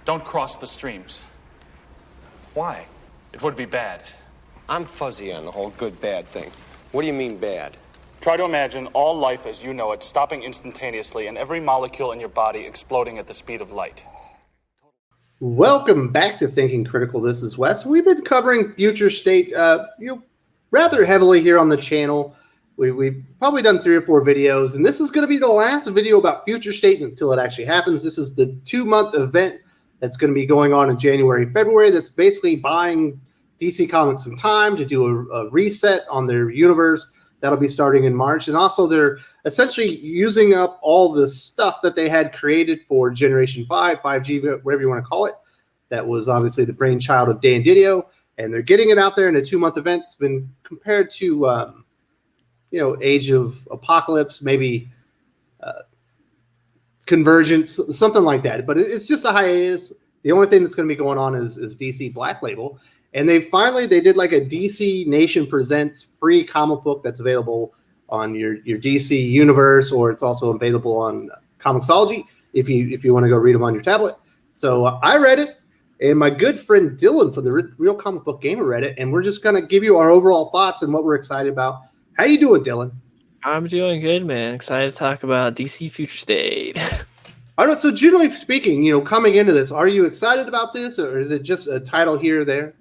Don't cross the streams. Why? It would be bad. I'm fuzzy on the whole good-bad thing. What do you mean bad? Try to imagine all life as you know it stopping instantaneously and every molecule in your body exploding at the speed of light. Welcome back to Thinking Critical. This is Wes. We've been covering Future State rather heavily here on the channel. We've probably done 3 or 4 videos, and this is going to be the last video about Future State until it actually happens. This is the 2-month event that's going to be going on in January, February. That's basically buying DC Comics some time to do a reset on their universe. That'll be starting in March. And also they're essentially using up all the stuff that they had created for Generation 5, 5G, whatever you want to call it. That was obviously the brainchild of Dan Didio. And they're getting it out there in a 2-month event. It's been compared to, Age of Apocalypse, maybe Convergence, something like that. But it's just a hiatus. The only thing that's going to be going on is DC Black Label. And they did like a DC Nation Presents free comic book that's available on your DC universe, or it's also available on Comixology if you want to go read them on your tablet. So I read it, and my good friend Dylan for the Real Comic Book Gamer read it, and we're just going to give you our overall thoughts and what we're excited about. How you doing, Dylan? I'm doing good, man. Excited to talk about DC Future State. All right, so generally speaking, coming into this, are you excited about this, or is it just a title here or there?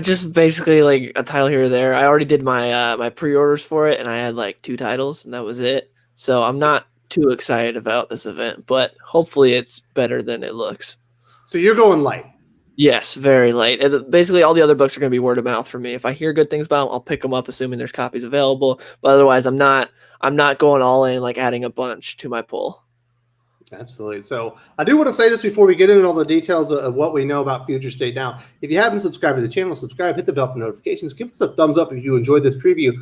Just basically like a title here or there. I already did my my pre-orders for it, and I had like 2 titles, and that was it. So I'm not too excited about this event, but hopefully it's better than it looks. So you're going light. Yes, very light. And basically all the other books are going to be word of mouth for me. If I hear good things about them, I'll pick them up, assuming there's copies available. But otherwise, I'm not going all in, like adding a bunch to my pull. Absolutely. So I do want to say this before we get into all the details of what we know about Future State now. If you haven't subscribed to the channel, subscribe, hit the bell for notifications. Give us a thumbs up if you enjoyed this preview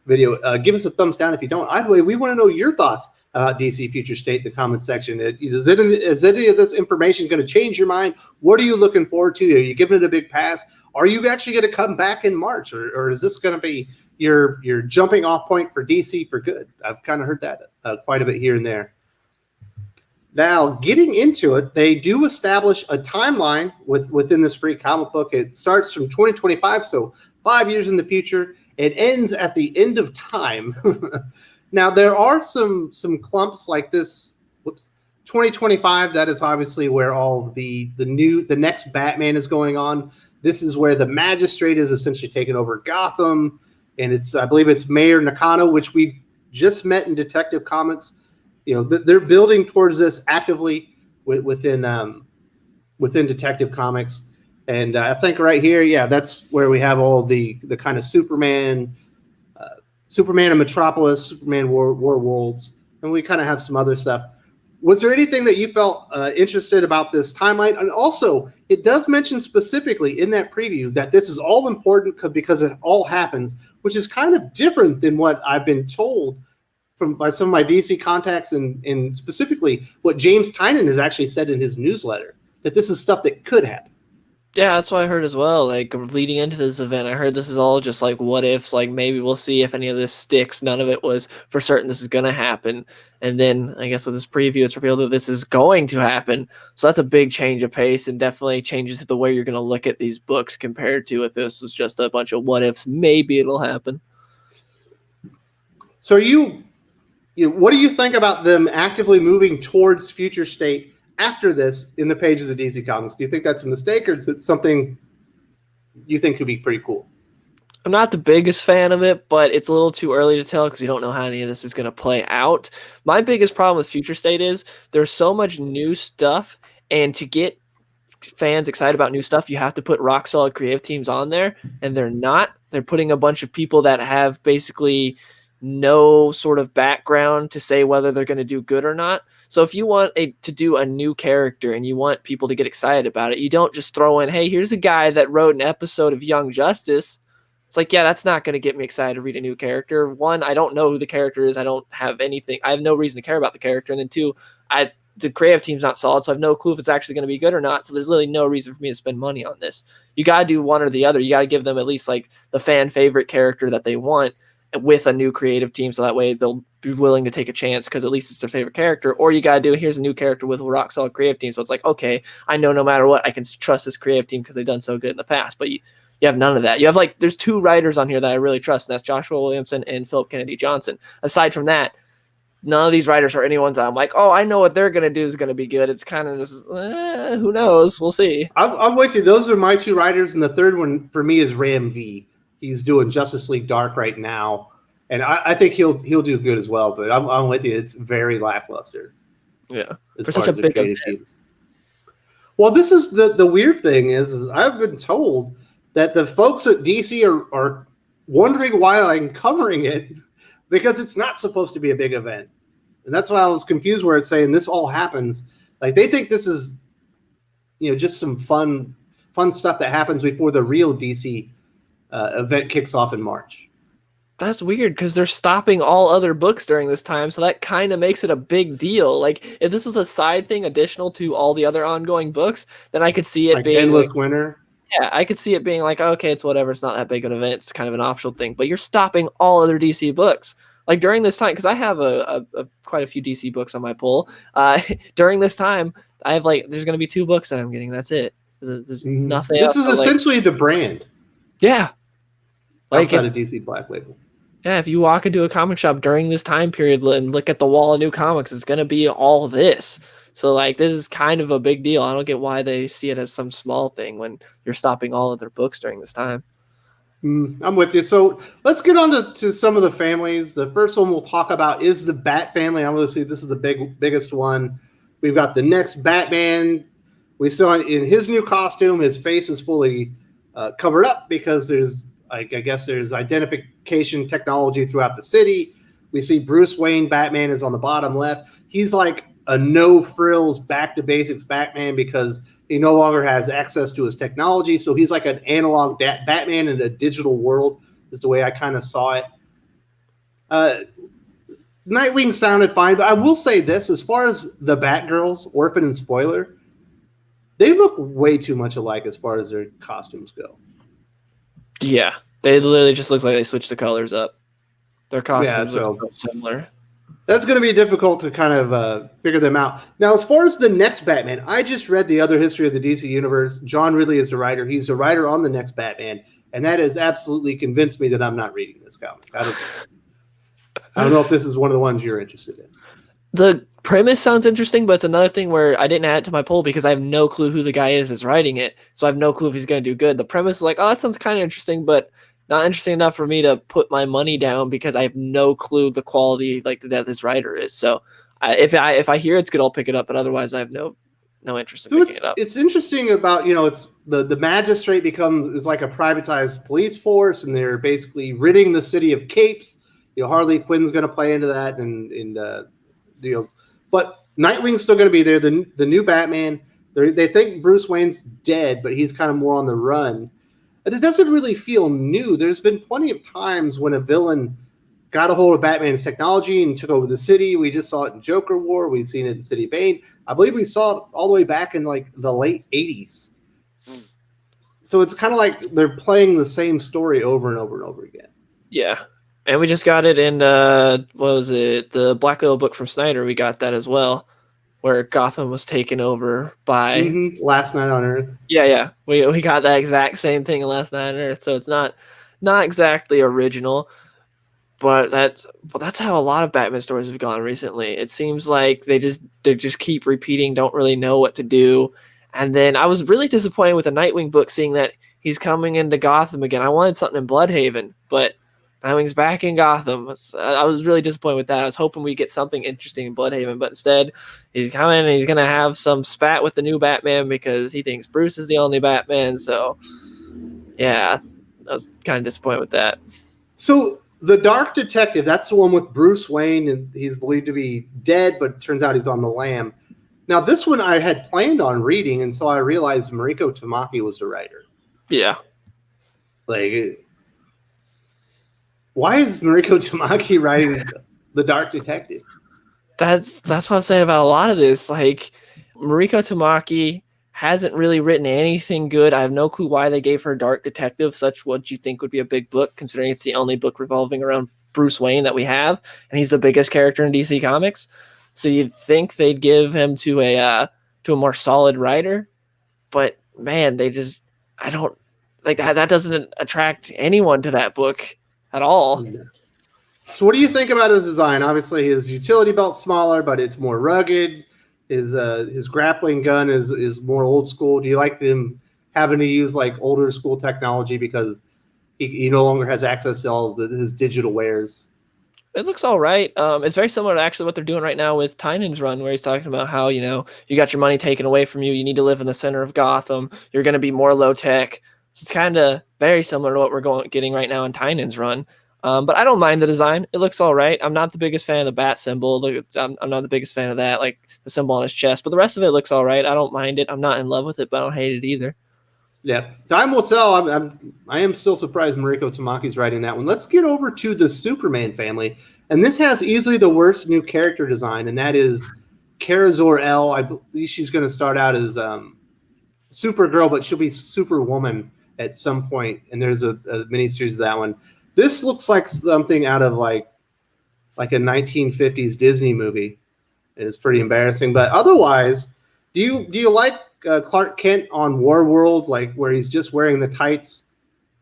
video. Give us a thumbs down if you don't. Either way, we want to know your thoughts about DC Future State in the comment section. Is any of this information going to change your mind? What are you looking forward to? Are you giving it a big pass? Are you actually going to come back in March? Or is this going to be your jumping off point for DC for good? I've kind of heard that quite a bit here and there. Now, getting into it, they do establish a timeline within this free comic book. It starts from 2025, so 5 years in the future. It ends at the end of time. Now, there are some clumps like this. 2025, that is obviously where all the next Batman is going on. This is where the Magistrate is essentially taking over Gotham, and I believe it's Mayor Nakano, which we just met in Detective Comics. They're building towards this actively within Detective Comics, and I think right here, that's where we have all the kind of Superman and Metropolis, Superman War Worlds, and we kind of have some other stuff. Was there anything that you felt interested about this timeline? And also, it does mention specifically in that preview that this is all important because it all happens, which is kind of different than what I've been told by some of my DC contacts, and specifically what James Tynion has actually said in his newsletter, that this is stuff that could happen. Yeah, that's what I heard as well. Like leading into this event, I heard this is all just like what ifs, like maybe we'll see if any of this sticks. None of it was for certain this is going to happen. And then I guess with this preview, it's revealed that this is going to happen. So that's a big change of pace and definitely changes the way you're going to look at these books compared to if this was just a bunch of what ifs, maybe it'll happen. So what do you think about them actively moving towards Future State after this in the pages of DC Comics? Do you think that's a mistake, or is it something you think could be pretty cool? I'm not the biggest fan of it, but it's a little too early to tell because we don't know how any of this is going to play out. My biggest problem with Future State is there's so much new stuff, and to get fans excited about new stuff, you have to put rock solid creative teams on there, and they're not. They're putting a bunch of people that have basically no sort of background to say whether they're going to do good or not. So if you want to do a new character and you want people to get excited about it, you don't just throw in, hey, here's a guy that wrote an episode of Young Justice. It's like, yeah, that's not going to get me excited to read a new character. One, I don't know who the character is. I don't have anything. I have no reason to care about the character. And then 2, the creative team's not solid, so I have no clue if it's actually going to be good or not. So there's really no reason for me to spend money on this. You got to do one or the other. You got to give them at least like the fan favorite character that they want. with a new creative team, so that way they'll be willing to take a chance because at least it's their favorite character. Or you gotta do, here's a new character with a rock solid creative team, so it's like, okay, I know no matter what I can trust this creative team because they've done so good in the past. But you have none of that. You have like, there's 2 writers on here that I really trust, and that's Joshua Williamson and Philip Kennedy Johnson. Aside from that, none of these writers are anyone's that I'm like, oh, I know what they're gonna do is gonna be good. It's kind of just, who knows? We'll see. I'm with you. Those are my 2 writers, and the third one for me is Ram V. He's doing Justice League Dark right now, and I think he'll do good as well. But I'm with you. It's very lackluster. Yeah, for such a big teams. Well, this is the weird thing is I've been told that the folks at DC are wondering why I'm covering it because it's not supposed to be a big event, and that's why I was confused where it's saying this all happens. Like they think this is, just some fun stuff that happens before the real DC event kicks off in March. That's weird because they're stopping all other books during this time, so that kind of makes it a big deal. Like if this was a side thing additional to all the other ongoing books, then I could see it like being Endless Winter. Yeah, I could see it being like, okay, it's whatever. It's not that big of an event. It's kind of an optional thing. But you're stopping all other DC books. Like during this time, because I have a quite a few DC books on my pull. During this time, I have there's going to be 2 books that I'm getting. That's it. There's nothing else. This is essentially the brand. Yeah. Outside of DC Black Label. Yeah, if you walk into a comic shop during this time period and look at the wall of new comics, it's going to be all this. So, this is kind of a big deal. I don't get why they see it as some small thing when you're stopping all of their books during this time. I'm with you. So, let's get on to some of the families. The first one we'll talk about is the Bat family. Obviously, this is the biggest one. We've got the next Batman. We saw in his new costume, his face is fully covered up because there's identification technology throughout the city. We see Bruce Wayne Batman is on the bottom left. He's like a no frills back to basics Batman because he no longer has access to his technology. So he's like an analog Batman in a digital world is the way I kind of saw it. Nightwing sounded fine, but I will say this, as far as the Batgirls, Orphan and Spoiler, they look way too much alike as far as their costumes go. Yeah, they literally just look like they switched the colors up. Their costumes look so similar. That's going to be difficult to kind of figure them out. Now, as far as the next Batman, I just read the other history of the DC Universe. John Ridley is the writer. He's the writer on the next Batman, and that has absolutely convinced me that I'm not reading this comic. I don't know if this is one of the ones you're interested in. The premise sounds interesting, but it's another thing where I didn't add it to my poll because I have no clue who the guy is that's writing it. So I have no clue if he's going to do good. The premise is like, oh, that sounds kind of interesting, but not interesting enough for me to put my money down because I have no clue the quality that this writer is. So if I hear it's good, I'll pick it up. But otherwise, I have no interest in picking it up. It's interesting about, it's the magistrate is like a privatized police force, and they're basically ridding the city of capes. Harley Quinn's going to play into that, but Nightwing's still going to be there. The new Batman. They think Bruce Wayne's dead, but he's kind of more on the run. But it doesn't really feel new. There's been plenty of times when a villain got a hold of Batman's technology and took over the city. We just saw it in Joker War. We've seen it in City Bane. I believe we saw it all the way back in the late 80s. So it's kind of like they're playing the same story over and over and over again. Yeah. And we just got it in, the Black Label book from Snyder. We got that as well, where Gotham was taken over by... Last Night on Earth. Yeah. We got that exact same thing in Last Night on Earth, so it's not exactly original, but that's how a lot of Batman stories have gone recently. It seems like they just keep repeating, don't really know what to do. And then I was really disappointed with the Nightwing book, seeing that he's coming into Gotham again. I wanted something in Bloodhaven, but Nightwing's back in Gotham. I was really disappointed with that. I was hoping we get something interesting in Bloodhaven, but instead he's coming and he's going to have some spat with the new Batman because he thinks Bruce is the only Batman. So, yeah, I was kind of disappointed with that. So the Dark Detective, that's the one with Bruce Wayne, and he's believed to be dead, but it turns out he's on the lam. Now, this one I had planned on reading until I realized Mariko Tamaki was the writer. Yeah. Why is Mariko Tamaki writing The Dark Detective? That's what I'm saying about a lot of this. Mariko Tamaki hasn't really written anything good. I have no clue why they gave her Dark Detective, such what you think would be a big book, considering it's the only book revolving around Bruce Wayne that we have, and he's the biggest character in DC Comics. So you'd think they'd give him to a more solid writer, but man, I don't like that. That doesn't attract anyone to that book at all. Yeah. So what do you think about his design? Obviously, his utility belt's smaller, but it's more rugged. His grappling gun is more old school. Do you like them having to use like older school technology because he no longer has access to all of his digital wares? It looks all right. It's very similar to actually what they're doing right now with Tynan's run, where he's talking about how, you got your money taken away from you. You need to live in the center of Gotham. You're going to be more low tech. It's kind of very similar to what we're getting right now in Tynan's run. But I don't mind the design. It looks all right. I'm not the biggest fan of the bat symbol. I'm not the biggest fan of that, like the symbol on his chest. But the rest of it looks all right. I don't mind it. I'm not in love with it, but I don't hate it either. Yeah, time will tell. I am still surprised Mariko Tamaki's writing that one. Let's get over to the Superman family, and this has easily the worst new character design, and that is Kara Zor-El. I believe she's going to start out as Supergirl, but she'll be Superwoman at some point, and there's a miniseries of that one. This looks like something out of like a 1950s Disney movie. It's pretty embarrassing, but otherwise, do you like Clark Kent on Warworld, like where he's just wearing the tights,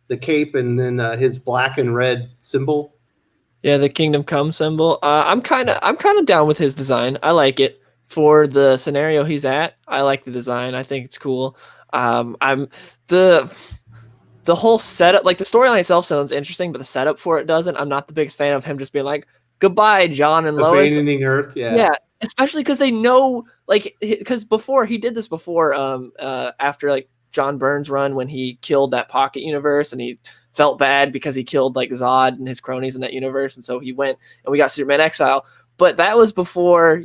the cape, and then his black and red symbol? Yeah, the Kingdom Come symbol. I'm kind of down with his design. I like it for the scenario he's at. I like the design. I think it's cool. I'm the whole setup, like the storyline itself sounds interesting, but the setup for it doesn't. I'm not the biggest fan of him just being like, "Goodbye, John and Lois." Abandoning Earth, yeah. Yeah, especially because they know, like, because before he did this before, after like John Byrne's run when he killed that pocket universe and he felt bad because he killed like Zod and his cronies in that universe, and so he went and we got Superman Exile. But that was before,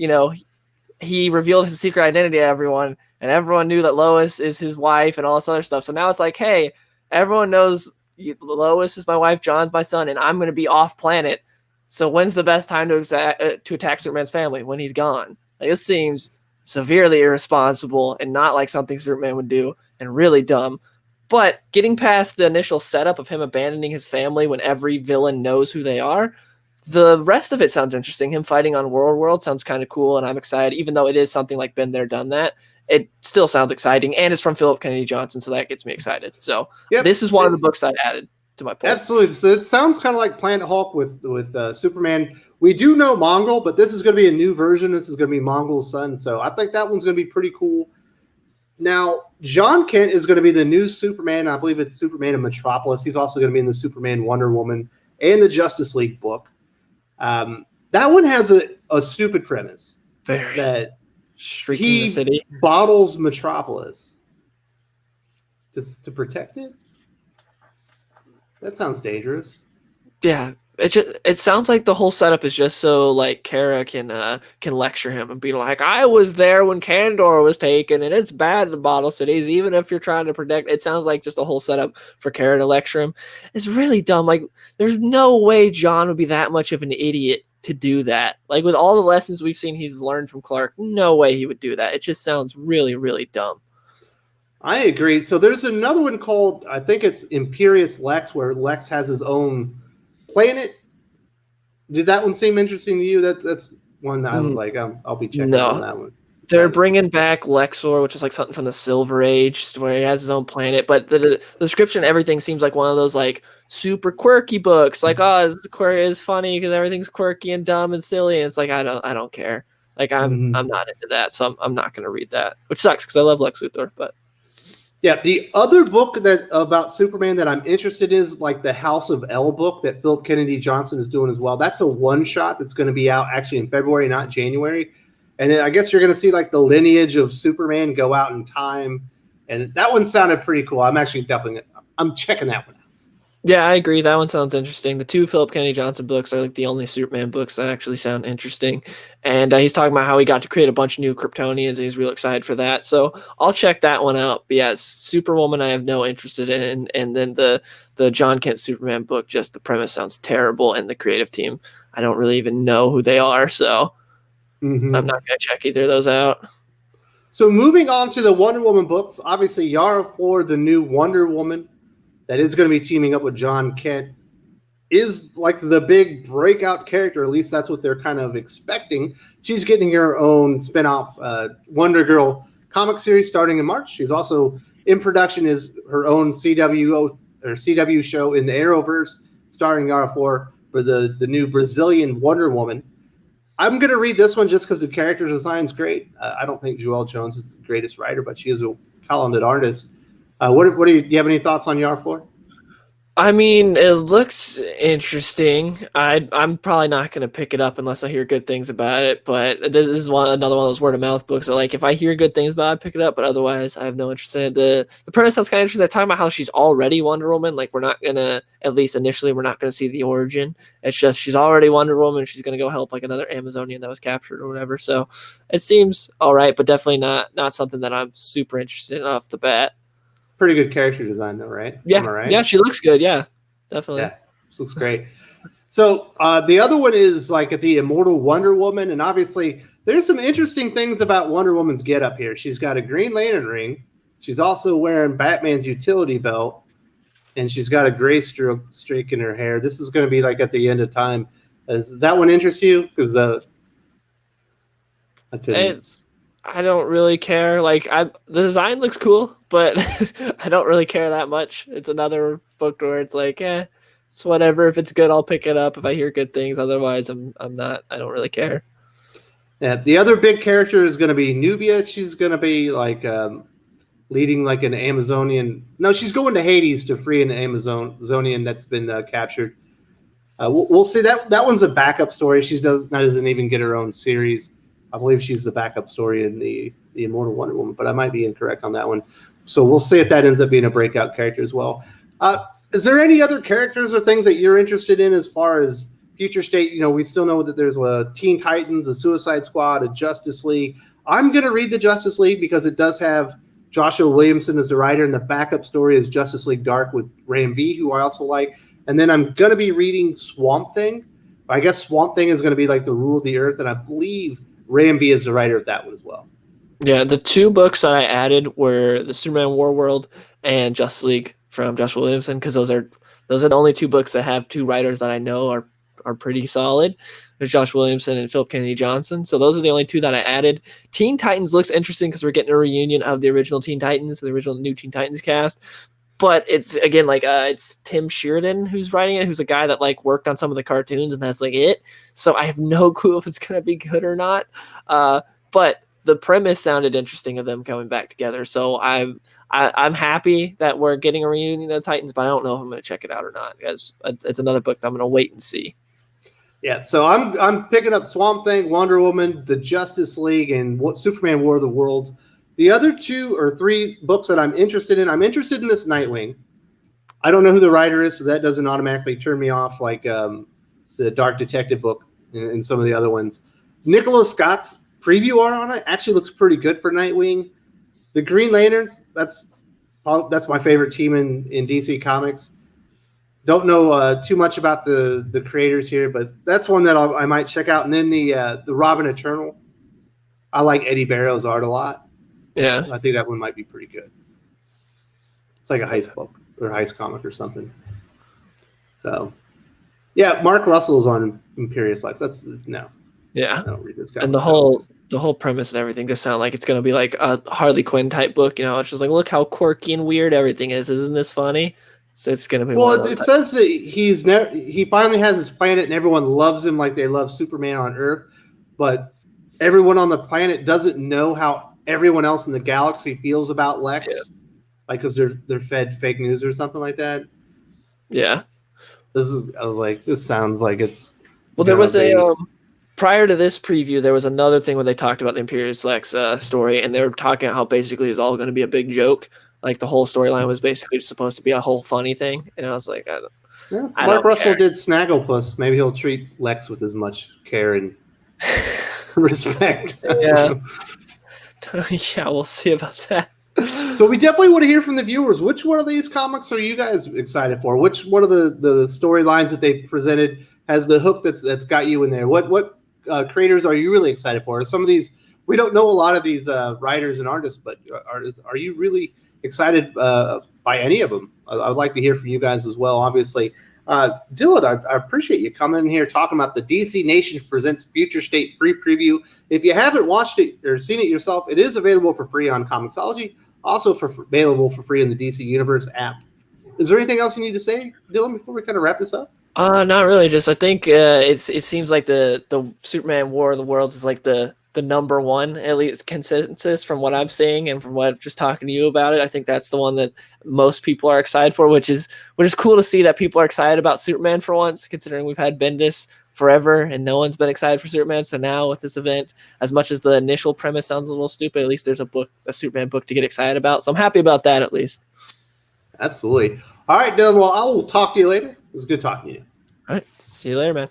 he revealed his secret identity to everyone, and everyone knew that Lois is his wife and all this other stuff. So now it's like, hey, everyone knows Lois is my wife, John's my son, and I'm going to be off planet. So when's the best time to attack Superman's family? When he's gone. Like, this seems severely irresponsible and not like something Superman would do, and really dumb. But getting past the initial setup of him abandoning his family when every villain knows who they are, the rest of it sounds interesting. Him fighting on World sounds kind of cool, and I'm excited. Even though it is something like Been There, Done That, it still sounds exciting, and it's from Philip Kennedy Johnson, so that gets me excited. So This is one of the books I added to my poll. Absolutely. So it sounds kind of like Planet Hulk with Superman. We do know Mongol, but this is going to be a new version. This is going to be Mongol's son, so I think that one's going to be pretty cool. Now, John Kent is going to be the new Superman. I believe it's Superman in Metropolis. He's also going to be in the Superman, Wonder Woman, and the Justice League book. That one has a stupid premise. That Shrieking the city. Bottles Metropolis to protect it. That sounds dangerous. Yeah, it sounds like the whole setup is just so like Kara can lecture him and be like, I was there when Kandor was taken, and it's bad in the bottle cities, even if you're trying to protect. It sounds like just a whole setup for Kara to lecture him. It's really dumb. Like, there's no way John would be that much of an idiot to do that. Like, with all the lessons we've seen he's learned from Clark, no way he would do that. It just sounds really, really dumb. I agree. So there's another one called, I think it's Imperious Lex, where Lex has his own planet. Did that one seem interesting to you? That's one that I was like, I'll be checking on that one. They're bringing back Lexor, which is like something from the Silver Age, where he has his own planet. But the description, everything seems like one of those like super quirky books. Like, this is funny because everything's quirky and dumb and silly. And it's like, I don't care. Like, I'm not into that, so I'm not going to read that, which sucks because I love Lex Luthor. But yeah, the other book that about Superman that I'm interested in is like the House of L book that Philip Kennedy Johnson is doing as well. That's a one shot that's going to be out actually in February, not January. And I guess you're going to see like the lineage of Superman go out in time. And that one sounded pretty cool. I'm actually I'm checking that one out. Yeah, I agree. That one sounds interesting. The two Philip Kennedy Johnson books are like the only Superman books that actually sound interesting. And he's talking about how he got to create a bunch of new Kryptonians, and he's real excited for that. So I'll check that one out. But yeah, Superwoman I have no interest in. And then the John Kent Superman book, just the premise sounds terrible. And the creative team, I don't really even know who they are. So I'm not going to check either of those out. So moving on to the Wonder Woman books, obviously Yara Flor, the new Wonder Woman, that is going to be teaming up with John Kent. is like the big breakout character. At least that's what they're kind of expecting. She's getting her own spinoff Wonder Girl comic series starting in March. She's also in production is her own CW show in the Arrowverse, starring Yara for the new Brazilian Wonder Woman. I'm going to read this one just because the character design's great. I don't think Joelle Jones is the greatest writer, but she is a talented artist. Do you have any thoughts on Yara for? I mean, it looks interesting. I'm probably not going to pick it up unless I hear good things about it. But this is another one of those word of mouth books that, like, if I hear good things about it, I pick it up. But otherwise, I have no interest in it. The premise sounds kind of interesting. They're talking about how she's already Wonder Woman. Like, we're not gonna, at least initially, we're not gonna see the origin. It's just she's already Wonder Woman. She's gonna go help like another Amazonian that was captured or whatever. So it seems all right, but definitely not something that I'm super interested in off the bat. Pretty good character design, though, right? Yeah, Am I right? Yeah, she looks good. Yeah, definitely. Yeah, she looks great. So the other one is like the Immortal Wonder Woman, and obviously there's some interesting things about Wonder Woman's getup here. She's got a Green Lantern ring. She's also wearing Batman's utility belt, and she's got a gray streak in her hair. This is going to be like at the end of time. Does that one interest you? Because I don't really care. Like, the design looks cool, but I don't really care that much. It's another book where it's like, it's whatever. If it's good, I'll pick it up if I hear good things. Otherwise, I'm not. I don't really care. Yeah, the other big character is going to be Nubia. She's going to be like leading like an Amazonian. No, she's going to Hades to free an Amazonian that's been captured. We'll see. That one's a backup story. She doesn't even get her own series. I believe she's the backup story in the Immortal Wonder Woman, but I might be incorrect on that one. So we'll see if that ends up being a breakout character as well. Is there any other characters or things that you're interested in as far as Future State? You know, we still know that there's a Teen Titans, a Suicide Squad, a Justice League. I'm going to read the Justice League because it does have Joshua Williamson as the writer, and the backup story is Justice League Dark with Ram V, who I also like. And then I'm going to be reading Swamp Thing. I guess Swamp Thing is going to be like the rule of the earth, and I believe Ram V is the writer of that one as well. Yeah, the two books that I added were the Superman War World and Justice League from Joshua Williamson, because those are the only two books that have two writers that I know are pretty solid. There's Josh Williamson and Philip Kennedy Johnson. So those are the only two that I added. Teen Titans looks interesting because we're getting a reunion of the original Teen Titans, the original new Teen Titans cast. But it's again like it's Tim Sheridan who's writing it, who's a guy that like worked on some of the cartoons, and that's like it. So I have no clue if it's gonna be good or not. But the premise sounded interesting of them coming back together. So I'm happy that we're getting a reunion of the Titans, but I don't know if I'm gonna check it out or not, because it's another book that I'm gonna wait and see. Yeah, so I'm picking up Swamp Thing, Wonder Woman, the Justice League, and Superman War of the Worlds. The other 2 or 3 books that I'm interested in this Nightwing. I don't know who the writer is, so that doesn't automatically turn me off like the Dark Detective book and some of the other ones. Nicholas Scott's preview art on it actually looks pretty good for Nightwing. The Green Lanterns, that's my favorite team in DC Comics. Don't know too much about the creators here, but that's one that I might check out. And then the Robin Eternal. I like Eddie Barrow's art a lot. Yeah, I think that one might be pretty good. It's like a heist book or a heist comic or something. So, yeah, Mark Russell's on Imperious Lex. Yeah. I don't read this guy. And the whole premise and everything just sound like it's gonna be like a Harley Quinn type book. You know, it's just like, look how quirky and weird everything is. Isn't this funny? So it's gonna be. Well, it says that he finally has his planet and everyone loves him like they love Superman on Earth, but everyone on the planet doesn't know how everyone else in the galaxy feels about Lex, like because they're fed fake news or something like that. Yeah, I was like, this sounds like it's. Well, there was prior to this preview, there was another thing where they talked about the Imperious Lex story, and they were talking about how basically it's all going to be a big joke. Like the whole storyline was basically supposed to be a whole funny thing, and I was like, Mark Russell did Snagglepuss. Maybe he'll treat Lex with as much care and respect. Yeah. Yeah, we'll see about that. So we definitely want to hear from the viewers. Which one of these comics are you guys excited for? Which one of the storylines that they presented has the hook that's got you in there? What creators are you really excited for? Some of these, we don't know a lot of these writers and artists, but are you really excited by any of them? I'd like to hear from you guys as well. Obviously, Dylan, I appreciate you coming in here talking about the DC Nation Presents Future State free preview. If you haven't watched it or seen it yourself, it is available for free on Comixology, also available for free in the DC Universe app. Is there anything else you need to say, Dylan, before we kind of wrap this up? Not really. Just I think it seems like the Superman War of the Worlds is like the number one, at least consensus from what I'm seeing and from what just talking to you about it. I think that's the one that most people are excited for, which is cool to see that people are excited about Superman for once, considering we've had Bendis forever and no one's been excited for Superman. So now with this event, as much as the initial premise sounds a little stupid, at least there's a Superman book to get excited about. So I'm happy about that at least. Absolutely. All right, Dylan. Well, I will talk to you later. It was good talking to you. All right. See you later, man.